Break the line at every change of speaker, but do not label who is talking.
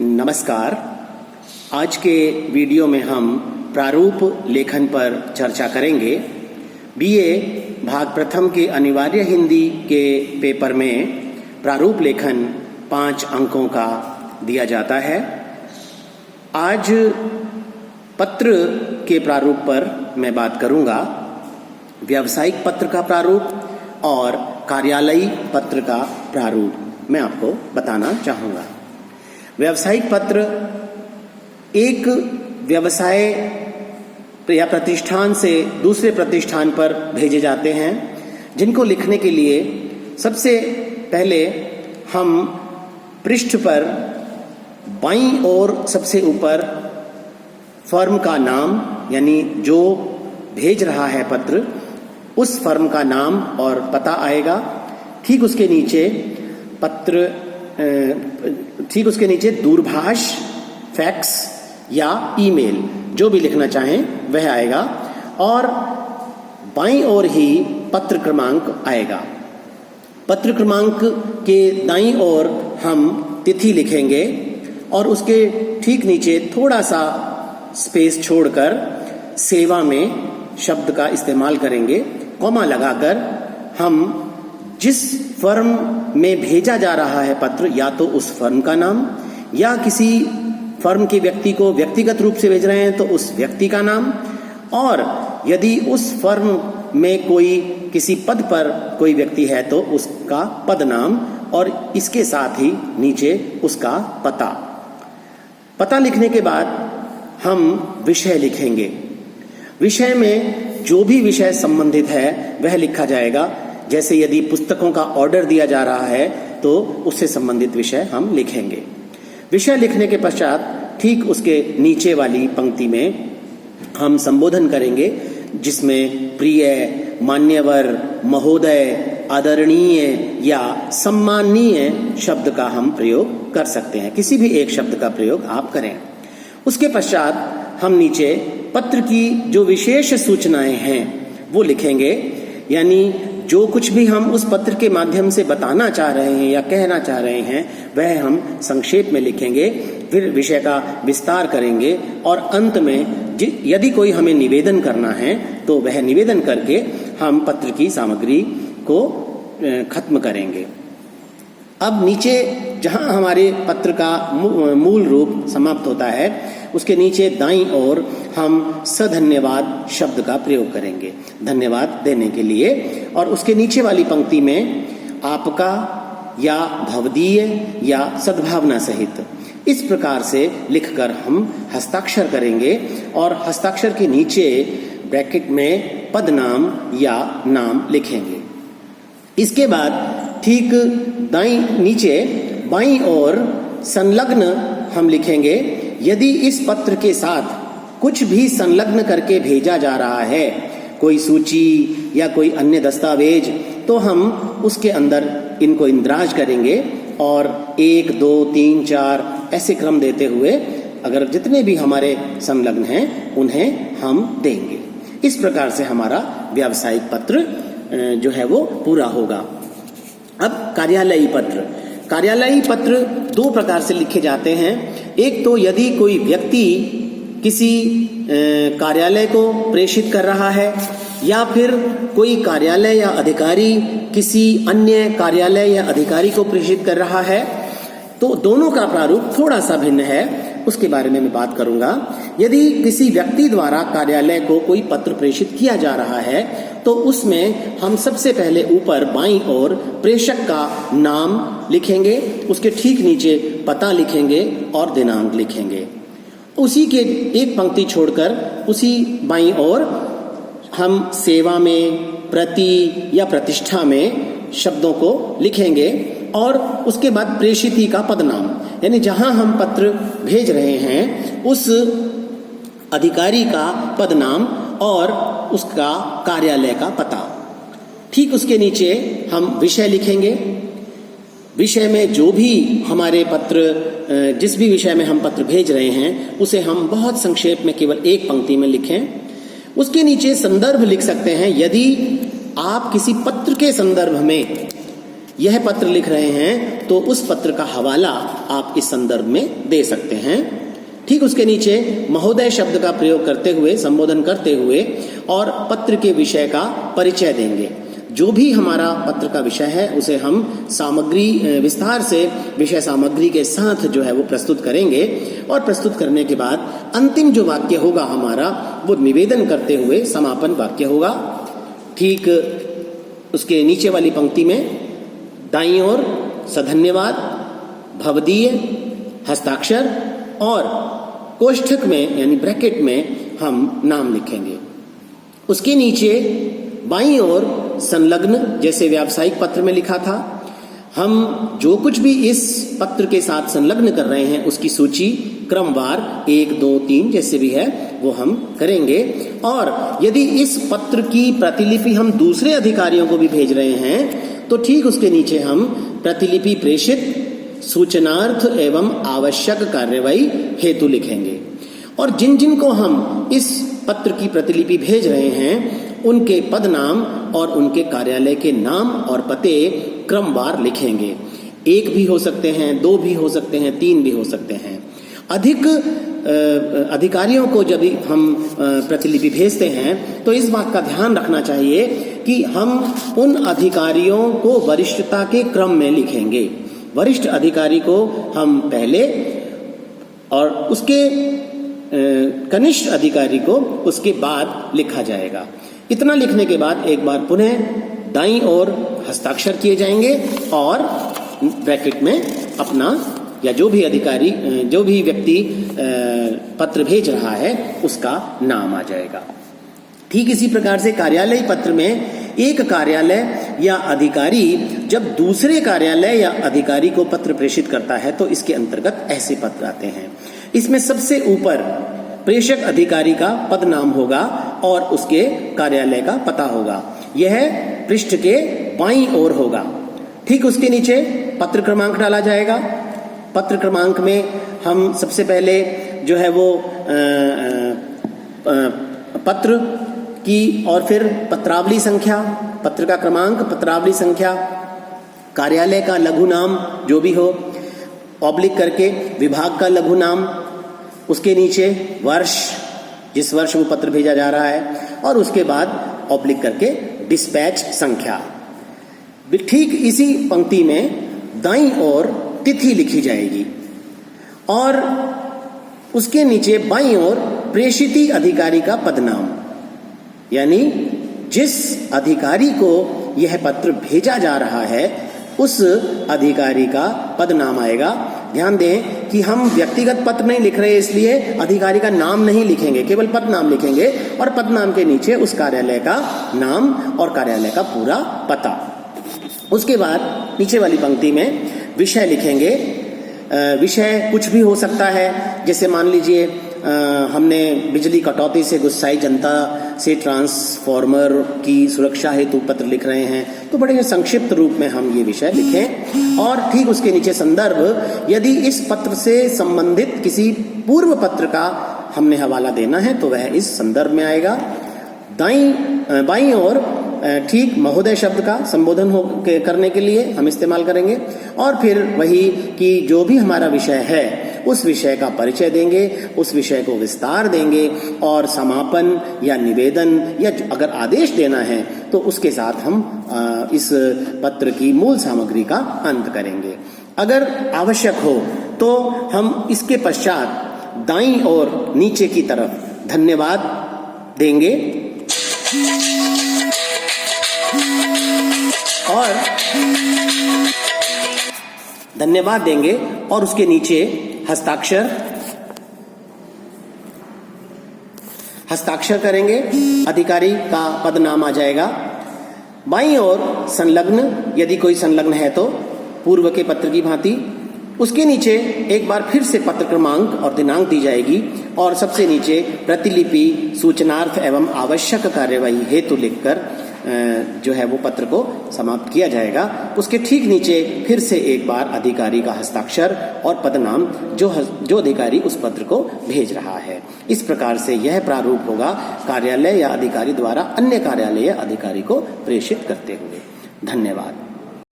नमस्कार। आज के वीडियो में हम प्रारूप लेखन पर चर्चा करेंगे। बीए भाग प्रथम के अनिवार्य हिंदी के पेपर में प्रारूप लेखन 5 अंकों का दिया जाता है। आज पत्र के प्रारूप पर मैं बात करूंगा। व्यावसायिक पत्र का प्रारूप और कार्यालयी पत्र का प्रारूप मैं आपको बताना चाहूँगा। व्यावसायिक पत्र एक व्यवसाय या प्रतिष्ठान से दूसरे प्रतिष्ठान पर भेजे जाते हैं, जिनको लिखने के लिए सबसे पहले हम पृष्ठ पर बाईं ओर सबसे ऊपर फर्म का नाम, यानी जो भेज रहा है पत्र उस फर्म का नाम और पता आएगा। ठीक उसके नीचे दूरभाष, फैक्स या ईमेल जो भी लिखना चाहें वह आएगा और बाईं ओर ही पत्र क्रमांक आएगा। पत्र क्रमांक के दाईं ओर हम तिथि लिखेंगे और उसके ठीक नीचे थोड़ा सा स्पेस छोड़कर सेवा में शब्द का इस्तेमाल करेंगे। कॉमा लगाकर हम जिस फर्म में भेजा जा रहा है पत्र, या तो उस फर्म का नाम, या किसी फर्म के व्यक्ति को व्यक्तिगत रूप से भेज रहे हैं तो उस व्यक्ति का नाम, और यदि उस फर्म में कोई किसी पद पर कोई व्यक्ति है तो उसका पद नाम, और इसके साथ ही नीचे उसका पता लिखने के बाद हम विषय लिखेंगे। विषय में जो भी विषय संबंधित है वह लिखा जाएगा। जैसे यदि पुस्तकों का ऑर्डर दिया जा रहा है तो उससे संबंधित विषय हम लिखेंगे। विषय लिखने के पश्चात ठीक उसके नीचे वाली पंक्ति में हम संबोधन करेंगे, जिसमें प्रिय, मान्यवर, महोदय, आदरणीय या सम्माननीय शब्द का हम प्रयोग कर सकते हैं। किसी भी एक शब्द का प्रयोग आप करें। उसके पश्चात हम नीचे पत्र की जो विशेष सूचनाएं हैं वो लिखेंगे, यानी जो कुछ भी हम उस पत्र के माध्यम से बताना चाह रहे हैं या कहना चाह रहे हैं वह हम संक्षेप में लिखेंगे। फिर विषय का विस्तार करेंगे और अंत में यदि कोई हमें निवेदन करना है तो वह निवेदन करके हम पत्र की सामग्री को खत्म करेंगे। अब नीचे जहां हमारे पत्र का मूल रूप समाप्त होता है उसके नीचे दाईं ओर हम सधन्यवाद शब्द का प्रयोग करेंगे, धन्यवाद देने के लिए। और उसके नीचे वाली पंक्ति में आपका या भवदीय या सद्भावना सहित इस प्रकार से लिखकर हम हस्ताक्षर करेंगे और हस्ताक्षर के नीचे ब्रैकेट में पद नाम या नाम लिखेंगे। इसके बाद ठीक नीचे बाईं ओर संलग्न हम लिखेंगे। यदि इस पत्र के साथ कुछ भी संलग्न करके भेजा जा रहा है, कोई सूची या कोई अन्य दस्तावेज, तो हम उसके अंदर इनको इंद्राज करेंगे और 1, 2, 3, 4 ऐसे क्रम देते हुए अगर जितने भी हमारे संलग्न हैं उन्हें हम देंगे। इस प्रकार से हमारा व्यावसायिक पत्र जो है वो पूरा होगा। अब कार्यालयी पत्र 2 प्रकार से लिखे जाते हैं। एक तो यदि कोई व्यक्ति किसी कार्यालय को प्रेषित कर रहा है या फिर कोई कार्यालय या अधिकारी किसी अन्य कार्यालय या अधिकारी को प्रेषित कर रहा है, तो दोनों का प्रारूप थोड़ा सा भिन्न है, उसके बारे में मैं बात करूंगा। यदि किसी व्यक्ति द्वारा कार्यालय को कोई पत्र प्रेषित किया जा रहा है तो उसमें हम सबसे पहले ऊपर बाईं ओर प्रेषक का नाम लिखेंगे, उसके ठीक नीचे पता लिखेंगे और दिनांक लिखेंगे। उसी के एक पंक्ति छोड़कर उसी बाईं ओर हम सेवा में, प्रति या प्रतिष्ठा में शब्दों को लिखेंगे और उसके बाद प्रेषिती का पदनाम, यानी जहां हम पत्र भेज रहे हैं उस अधिकारी का पदनाम और उसका कार्यालय का पता। ठीक उसके नीचे हम विषय लिखेंगे। विषय में जो भी हमारे पत्र, जिस भी विषय में हम पत्र भेज रहे हैं उसे हम बहुत संक्षेप में केवल एक पंक्ति में लिखें। उसके नीचे संदर्भ लिख सकते हैं। यदि आप किसी पत्र के संदर्भ में यह पत्र लिख रहे हैं तो उस पत्र का हवाला आप इस संदर्भ में दे सकते हैं। ठीक उसके नीचे महोदय शब्द का प्रयोग करते हुए, संबोधन करते हुए और पत्र के विषय का परिचय देंगे। जो भी हमारा पत्र का विषय है उसे हम सामग्री विस्तार से विषय सामग्री के साथ जो है वो प्रस्तुत करेंगे और प्रस्तुत करने के बाद अंतिम जो वाक्य होगा हमारा वो निवेदन करते हुए समापन वाक्य होगा। ठीक उसके नीचे वाली पंक्ति में दाईं ओर सधन्यवाद, भवदीय, हस्ताक्षर और कोष्ठक में यानी ब्रैकेट में हम नाम लिखेंगे। उसके नीचे बाईं ओर संलग्न, जैसे व्यावसायिक पत्र में लिखा था, हम जो कुछ भी इस पत्र के साथ संलग्न कर रहे हैं उसकी सूची क्रमवार 1, 2, 3 जैसे भी है वो हम करेंगे। और यदि इस पत्र की प्रतिलिपि हम दूसरे अधिकारियों को भी भेज रहे हैं तो ठीक उसके नीचे हम प्रतिलिपि प्रेषित, सूचनार्थ एवं आवश्यक कार्यवाही हेतु लिखेंगे। और जिन जिन को हम इस पत्र की प्रतिलिपि भेज रहे हैं उनके पद नाम और उनके कार्यालय के नाम और पते क्रमवार लिखेंगे। 1 भी हो सकते हैं, 2 भी हो सकते हैं, 3 भी हो सकते हैं। अधिक अधिकारियों को जब हम प्रतिलिपि भेजते हैं तो इस बात का ध्यान रखना चाहिए कि हम उन अधिकारियों को वरिष्ठता के क्रम में लिखेंगे। वरिष्ठ अधिकारी को हम पहले और उसके कनिष्ठ अधिकारी को उसके बाद लिखा जाएगा। इतना लिखने के बाद एक बार पुनः दाईं ओर हस्ताक्षर किए जाएंगे और ब्रैकेट में अपना या जो भी अधिकारी, जो भी व्यक्ति पत्र भेज रहा है उसका नाम आ जाएगा। ठीक इसी प्रकार से कार्यालय पत्र में एक कार्यालय या अधिकारी जब दूसरे कार्यालय या अधिकारी को पत्र प्रेषित करता है तो इसके अंतर्गत ऐसे पत्र आते हैं। इसमें सबसे ऊपर प्रेषक अधिकारी का पद नाम होगा और उसके कार्यालय का पता होगा। यह पृष्ठ के बाईं ओर होगा। ठीक उसके नीचे पत्र क्रमांक डाला जाएगा। पत्र क्रमांक में हम सबसे पहले जो है वो पत्र की और फिर पत्रावली संख्या, पत्र का क्रमांक, पत्रावली संख्या, कार्यालय का लघु नाम जो भी हो, ऑब्लिक करके विभाग का लघु नाम, उसके नीचे वर्ष, जिस वर्ष वो पत्र भेजा जा रहा है, और उसके बाद ऑब्लिक करके डिस्पैच संख्या। ठीक इसी पंक्ति में दाईं ओर तिथि लिखी जाएगी और उसके नीचे बाईं ओर प्रेषिती अधिकारी का पदनाम, यानी जिस अधिकारी को यह पत्र भेजा जा रहा है उस अधिकारी का पदनाम आएगा। ध्यान दें कि हम व्यक्तिगत पत्र नहीं लिख रहे, इसलिए अधिकारी का नाम नहीं लिखेंगे, केवल पद नाम लिखेंगे और पद नाम के नीचे उस कार्यालय का नाम और कार्यालय का पूरा पता। उसके बाद नीचे वाली पंक्ति में विषय लिखेंगे। विषय कुछ भी हो सकता है, जैसे मान लीजिए हमने बिजली कटौती से गुस्साई जनता से ट्रांसफार्मर की सुरक्षा हेतु पत्र लिख रहे हैं, तो बड़े संक्षिप्त रूप में हम ये विषय लिखें। और ठीक उसके नीचे संदर्भ, यदि इस पत्र से संबंधित किसी पूर्व पत्र का हमने हवाला देना है तो वह इस संदर्भ में आएगा। बाईं ओर ठीक महोदय शब्द का संबोधन करने के लिए हम इस्तेमाल करेंगे और फिर वही कि जो भी हमारा विषय है उस विषय का परिचय देंगे, उस विषय को विस्तार देंगे और समापन या निवेदन या अगर आदेश देना है तो उसके साथ हम इस पत्र की मूल सामग्री का अंत करेंगे। अगर आवश्यक हो तो हम इसके पश्चात दाईं ओर नीचे की तरफ धन्यवाद देंगे और उसके नीचे हस्ताक्षर करेंगे, अधिकारी का पद नाम आ जाएगा। बाईं ओर संलग्न, यदि कोई संलग्न है तो पूर्व के पत्र की भांति, उसके नीचे एक बार फिर से पत्र क्रमांक और दिनांक दी जाएगी और सबसे नीचे प्रतिलिपि सूचनार्थ एवं आवश्यक कार्यवाही हेतु लिखकर जो है वो पत्र को समाप्त किया जाएगा। उसके ठीक नीचे फिर से एक बार अधिकारी का हस्ताक्षर और पदनाम जो अधिकारी उस पत्र को भेज रहा है। इस प्रकार से यह प्रारूप होगा कार्यालय या अधिकारी द्वारा अन्य कार्यालय या अधिकारी को प्रेषित करते हुए। धन्यवाद।